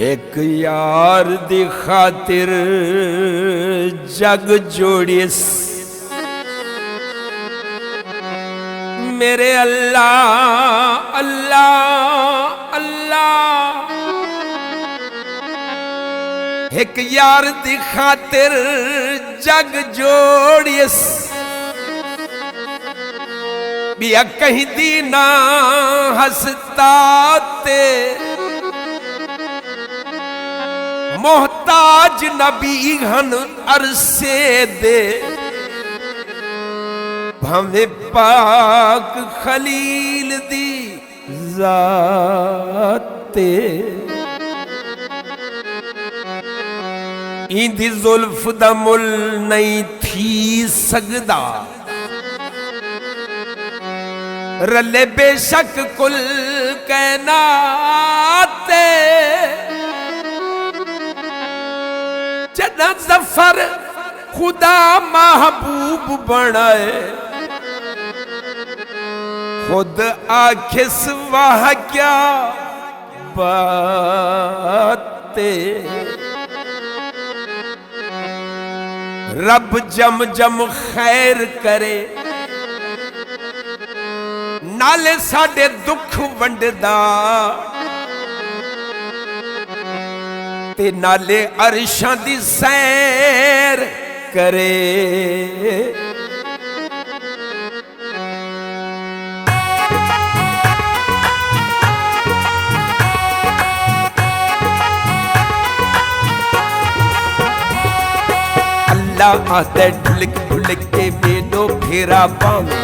एक यार दी खातिर जग जोड़िस मेरे अल्लाह अल्लाह अल्लाह। एक यार दी खातिर जग जोड़िस बिया कहीं दी ना हसता ते मोहताज नबी हन अरसे दे भावे पाक खलील दी जाते। इंदी जुल्फ दा मुल नहीं थी सकदा रले बेशक कुल कैनाते। जना जफर खुदा महबूब बनाए खुद आखिस वाह क्या बातें। रब जम जम खैर करे नाले साडे दुख वंडदा ते नाले अरशां दी सैर करे। अल्लाह आता ढुलक ढुलक के मेलो फेरा पावे।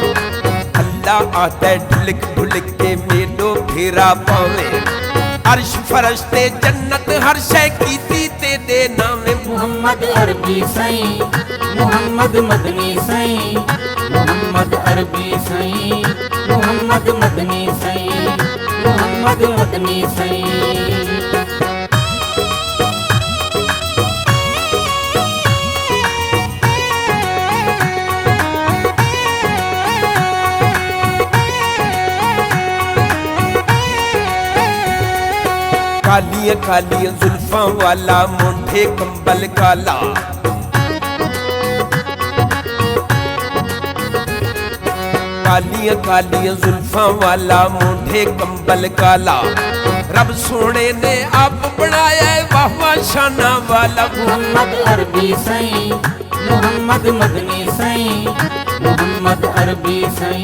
अल्लाह आता ढुलक ढुलक के मेलो फेरा पावे। अर्श फरश्ते जन्नत हर शय कीती तेरे नामे। मुहम्मद अरबी सई मुहम्मद मदनी सई मुहम्मद अरबी सई मुहम्मद मदनी सई मुहम्मद मदनी सई। कालिया कालिया जुल्फा वाला मोंढे कंबल काला। कालिया कालिया जुल्फा वाला मोंढे कंबल काला। रब सोने ने आप बनाया वाहवा शाना वाला। मुहम्मद अरबी सई मुहम्मद मदनी सई मुहम्मद अरबी सई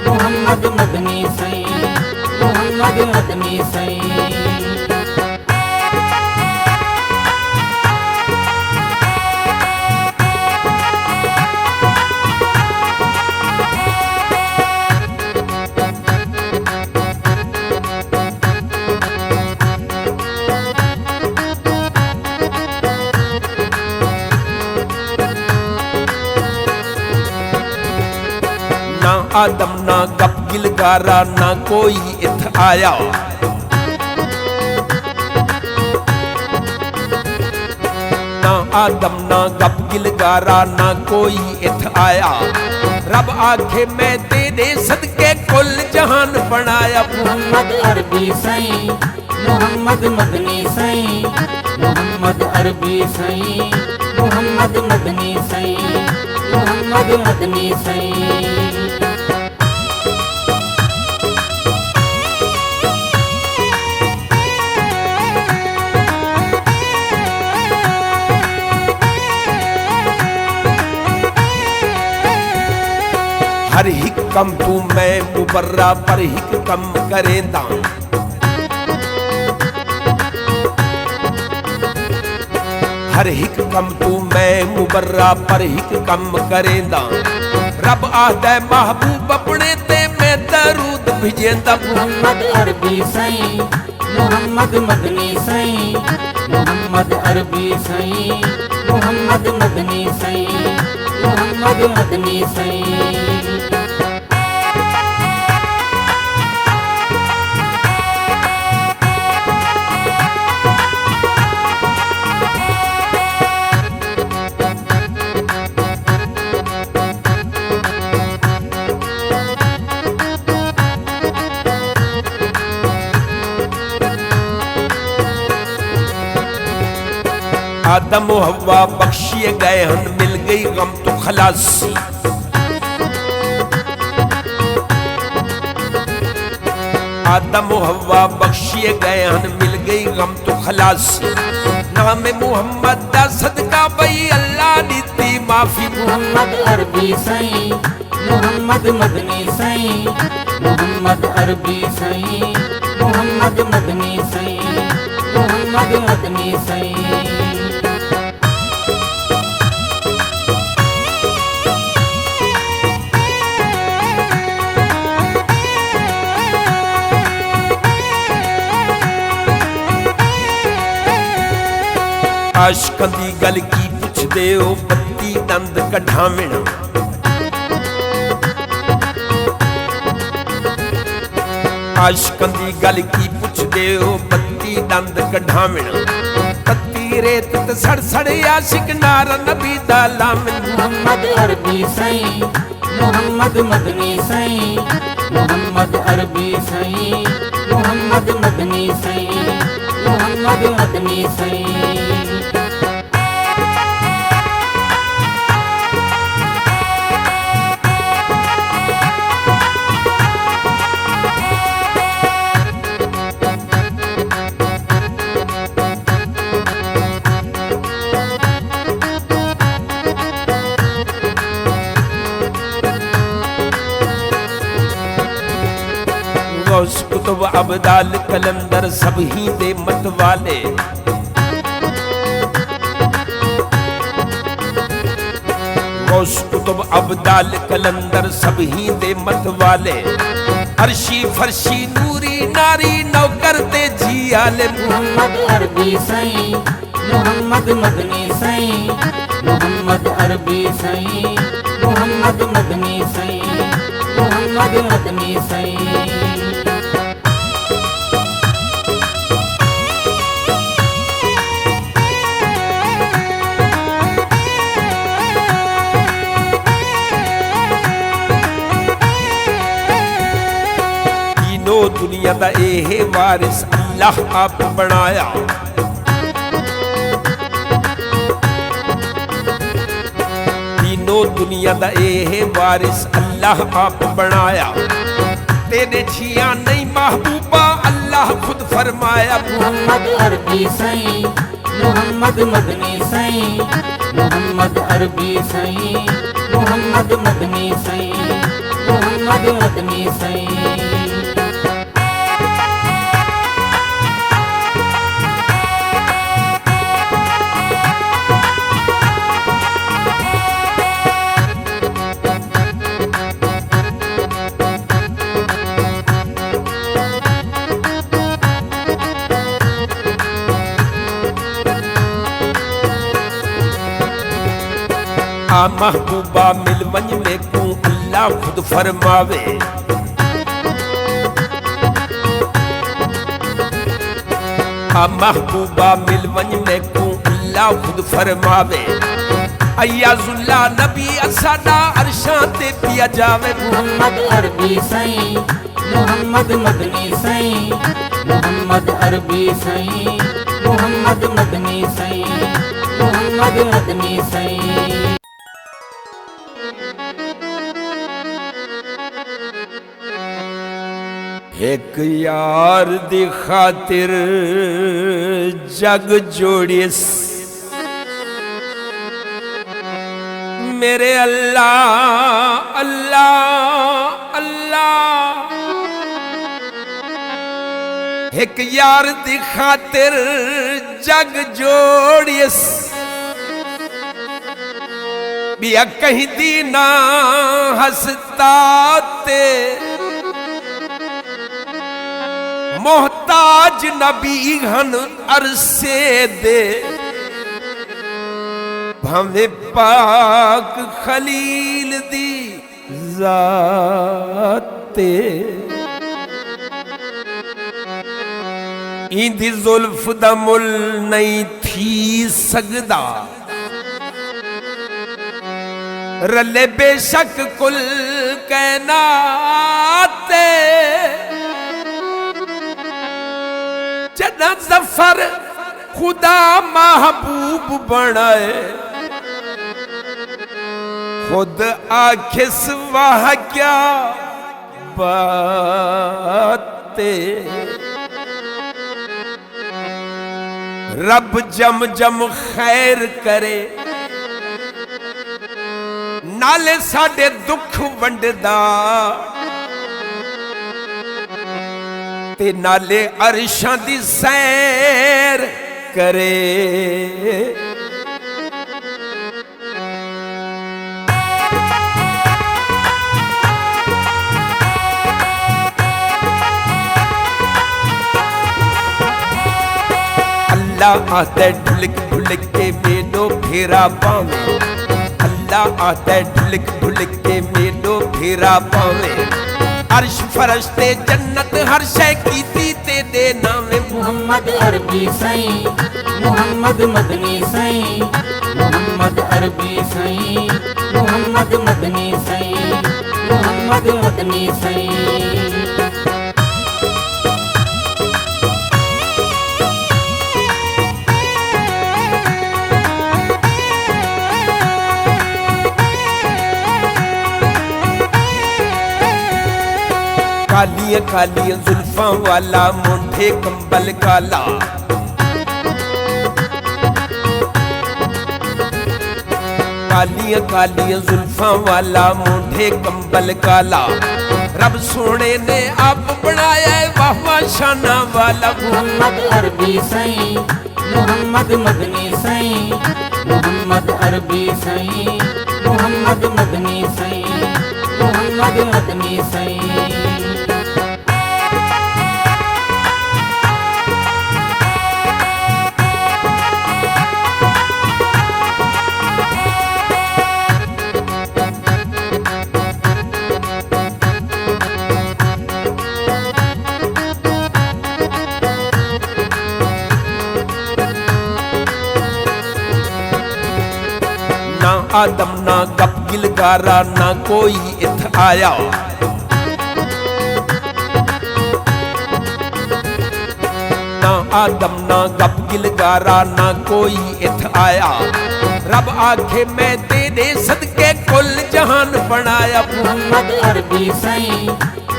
मुहम्मद मदनी सई मुहम्मद मदनी सई। ना आदम ना गप गिलगारा ना कोई इत आया। ना आदम ना गप गिलगारा ना कोई इत आया। रब आखे मैं तेरे सदके कुल जहान बनाया। मुहम्मद अरबी सई मुहम्मद मदनी सई मुहम्मद अरबी सई मुहम्मद मदनी सई मुहम्मद मदनी सई। हर हिक कम तू मैं मुबर्रा पर हिक कम करेंदा। हर हिक कम तू मैं मुबर्रा पर हिक कम करेंदा। रब आदा महबूब अपने ते मैं दरूद भेजेंदा। मुहम्मद अरबी सई मुहम्मद मदनी सई मुहम्मद अरबी सई मुहम्मद मदनी सई मुहम्मद मदनी सई। आदम व हवा बख्शिए गए हन, मिल गई गम तो खलासी। आदम व हवा बख्शिए गए हन, मिल गई गम तो खलासी। नाम मुहम्मद दा सदका बई अल्लाह दी माफी। मोहम्मद अरबी सई मोहम्मद मदनी सई, मोहम्मद अरबी सई मोहम्मद मदनी सई, मोहम्मद मदनी सई। आशकां दी गल की पुछदे ओ, बत्ती दंद कढावण। आशकां दी गल की पुछदे ओ, बत्ती दंद कढावण। तत्ती रेत ते सड़ सड़ आशिक नारा नबी दा लावण। मोहम्मद अरबी सई मोहम्मद मदनी सई, मोहम्मद अरबी सई मोहम्मद मदनी सई, मोहम्मद मदनी सई। गौस कुतुब अब्दाल कलंदर सब ही दे मत वाले। गौस कुतुब अब्दाल कलंदर सब ही दे मत वाले। अर्शी फरशी नूरी नारी नौकर दे जी आले। मोहम्मद अरबी सई मोहम्मद मदनी सई, मोहम्मद अरबी सई मोहम्मद मदनी सई, मोहम्मद मदनी सई। दुनिया दा एह वारिस अल्लाह आप बनाया। तीनों दुनिया दा एह वारिस अल्लाह आप बनाया। तेरे छिया नहीं महबूबा अल्लाह खुद फरमाया। मोहम्मद अरबी सई मोहम्मद मदनी सई, मोहम्मद अरबी सई मोहम्मद मदनी सई, मोहम्मद मदनी सई। आ महबूबा मिल वंज में को अल्लाह खुद फरमावे। आ महबूबा मिल वंज में को अल्लाह खुद फरमावे। अय्याजुल्ला नबी असादा अरशां ते पिया जावे। मोहम्मद अरबी सई मोहम्मद मदनी सई, मोहम्मद अरबी सई मोहम्मद मदनी सई, मोहम्मद मदनी सई। एक यार दी खातिर जग जोड़िस, मेरे अल्लाह अल्लाह अल्लाह। एक यार दी खातिर जग जोड़िस, बिया कहीं दी ना हंसता ते। मोहताज नबी हन अरसे दे, भावे पाक खलील दी जाते। इंदी जुल्फ दा मुल नहीं थी सकदा, रले बेशक कुल कैनाते। जना जफर खुदा महबूब बनाए, खुद आखिस वाह क्या बातें। रब जम जम खैर करे, नाले साडे दुख वंडदा, ते नाले अरशां दी सैर करे। अल्लाह आता है ढुलक ढुलक के मेलो फेरा पावे, अल्लाह आता है ढुलक ढुलक के मेलो फेरा पावे। अर्श फरश्ते जन्नत हर शय कीती तेरे नामे। मोहम्मद अरबी सई, मोहम्मद मदनी सई, मोहम्मद अरबी सई, मोहम्मद मदनी सई, मोहम्मद मदनी सई। कालियां कालियां जुल्फां वाला मोंढे कंबल काला, कालियां कालियां जुल्फां वाला मोंढे कंबल काला। रब सोने ने आप बनाया वाह वाह शाना वाला। मोहम्मद अरबी सई, मोहम्मद मदनी सई, मोहम्मद अरबी सई, मोहम्मद मदनी सई, मोहम्मद मदनी सई। ना आदम ना गप गिलगारा ना कोई इथ आया, ना आदम ना गप गिलगारा ना कोई इथ आया। रब आखे मैं तेरे सदके कुल जहान बनाया। मोहम्मद अरबी सई,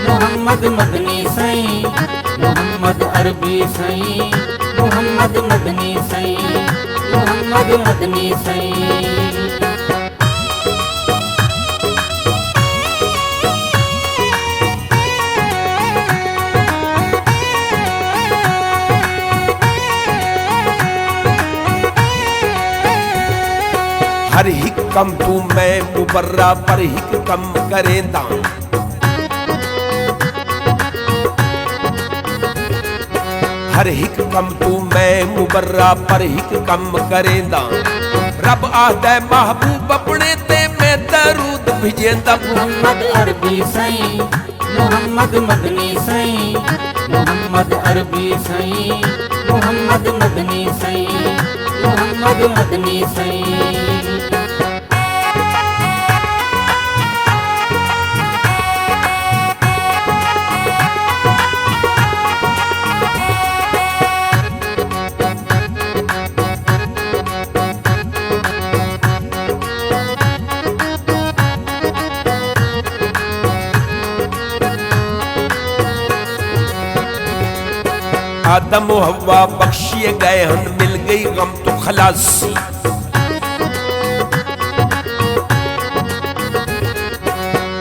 मोहम्मद मदनी सई, मोहम्मद अरबी सई, मोहम्मद मदनी सई, मोहम्मद मदनी सई। हर हिक कम तू मैं मुबर्रा पर हिक कम करेंदा, हर हिक कम तू मैं मुबर्रा पर हिक कम करेंदा। रब आदा महबूब अपने ते मैं दरूद भेजेंदा। मोहम्मद अरबी सई, मोहम्मद मदनी सई, मोहम्मद अरबी सई, मोहम्मद मदनी सई, मोहम्मद मदनी सई। आदम हवा बख्शिए गए हन मिल गई गम तो खलासी,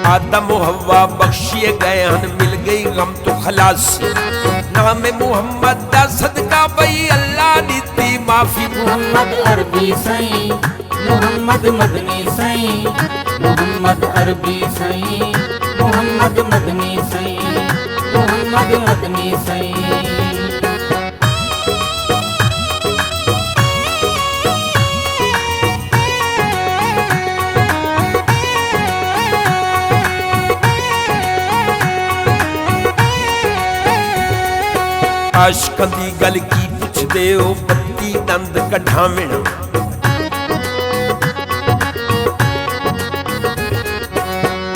आदम हवा बख्शिए गए हन मिल गई गम तो खलासी। नाम मुहम्मद दा सदका बई अल्लाह दी माफी। मोहम्मद अरबी सई, मोहम्मद मदनी सई, मोहम्मद अरबी सई, मोहम्मद मदनी सई, मोहम्मद मदनी सई। आशकां दी गल की पुछदे ओ बत्ती दंद कढावण,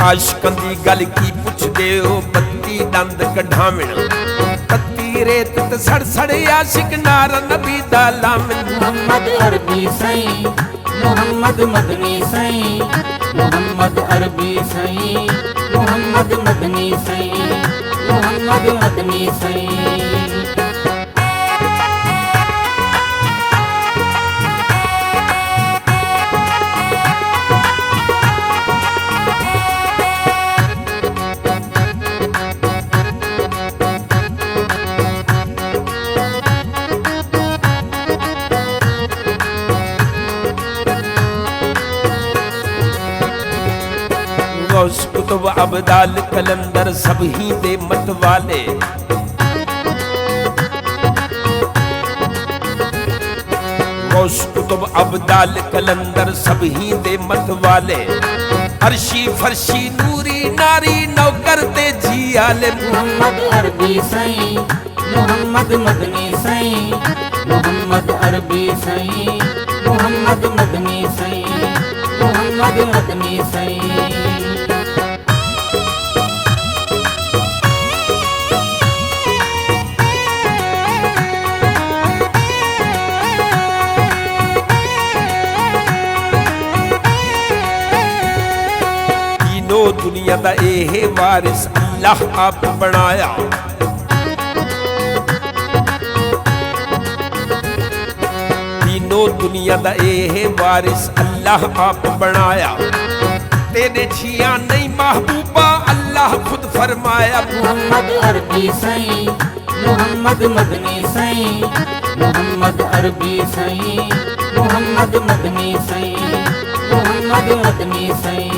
आशकां दी गल की पुछदे ओ बत्ती दंद कढावण। तत्ती रेत ते सड़ सड़ आशिक नारा नबी दा लामिन मोहम्मद अरबी सई मोहम्मद मदनी सई मोहम्मद अरबी सई मोहम्मद मदनी सई मोहम्मद मदनी सई गौस कुतुब अब्दाल कलंदर सब ही दे मत वाले गौस कुतुब अब्दाल कलंदर सब ही दे मत वाले अर्शी फरशी नूरी नारी नौकर ते जी आले मोहम्मद अरबी सई मोहम्मद मदनी सई मोहम्मद अरबी सई मोहम्मद मदनी सई मोहम्मद मदनी सई दुनिया दा एहे वारिस अल्लाह आप बनाया तीनों दुनिया दा एहे वारिस अल्लाह आप बनाया तेरे छिया नहीं महबूबा अल्लाह खुद फरमाया मोहम्मद अरबी सई मोहम्मद मदनी सई मोहम्मद अरबी सई मोहम्मद मदनी सई मोहम्मद मदनी सई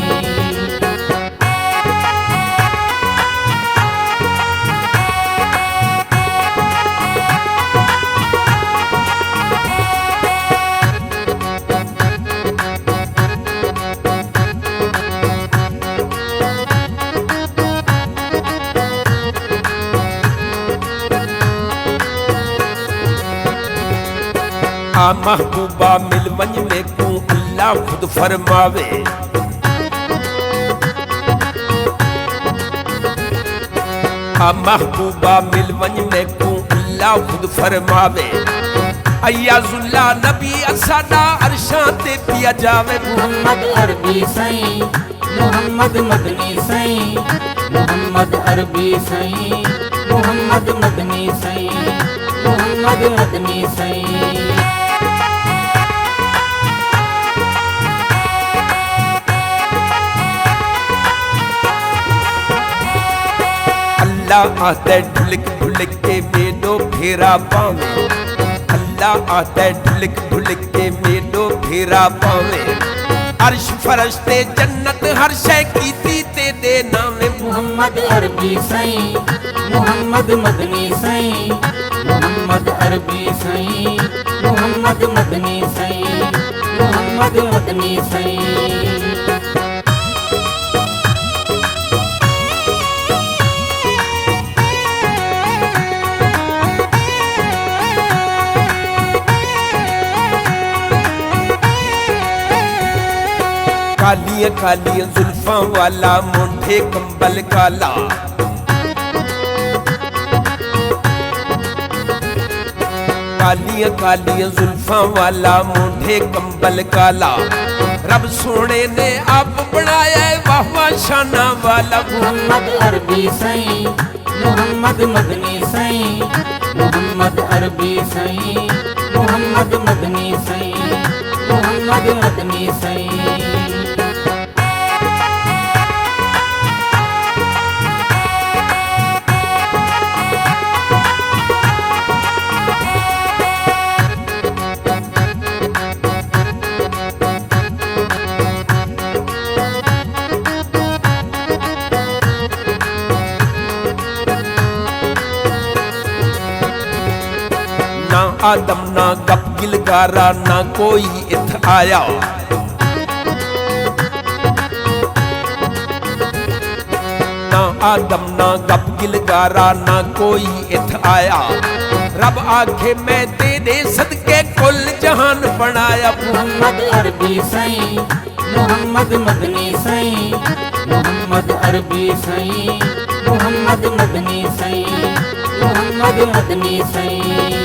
आ महबूबा मिल वंज में को अल्लाह खुद फरमावे आ महबूबा मिल वंज में को अल्लाह खुद फरमावे अय्याजुल्ला नबी असादा अरशां ते पिया जावे मोहम्मद अरबी सई मोहम्मद मदनी सई मोहम्मद अरबी सई मोहम्मद मदनी सई मोहम्मद मदनी सई अल्लाह आता ढुलक ढुलक के मेडो फेरा पावे अल्लाह आता ढुलक ढुलक के मेडो फेरा पावे अर्श फरश्ते जन्नत हर शय कीती ते दे नामे मोहम्मद अरबी सई मोहम्मद मदनी सई मोहम्मद अरबी सई मोहम्मद मदनी सई मोहम्मद मदनी सई कालिया कालिया जुल्फा वाला मोंढे कंबल काला कालिया कालिया जुल्फा वाला मोंढे कंबल काला रब सोने ने आप बनाया वाह वाह शाना वाला मोहम्मद अरबी सई मोहम्मद मदनी सई मोहम्मद अरबी सई मोहम्मद मदनी सई मोहम्मद मदनी सई ना आदम ना गब्गिल गारा ना कोई इत आया ना आदम ना गब्गिल गारा ना कोई इत आया रब आखे मैं तेरे सदके कुल जहान बनाया मोहम्मद अरबी सई मोहम्मद मदनी सई मोहम्मद अरबी सई मोहम्मद मदनी सई मोहम्मद मोहम्मद मदनी सई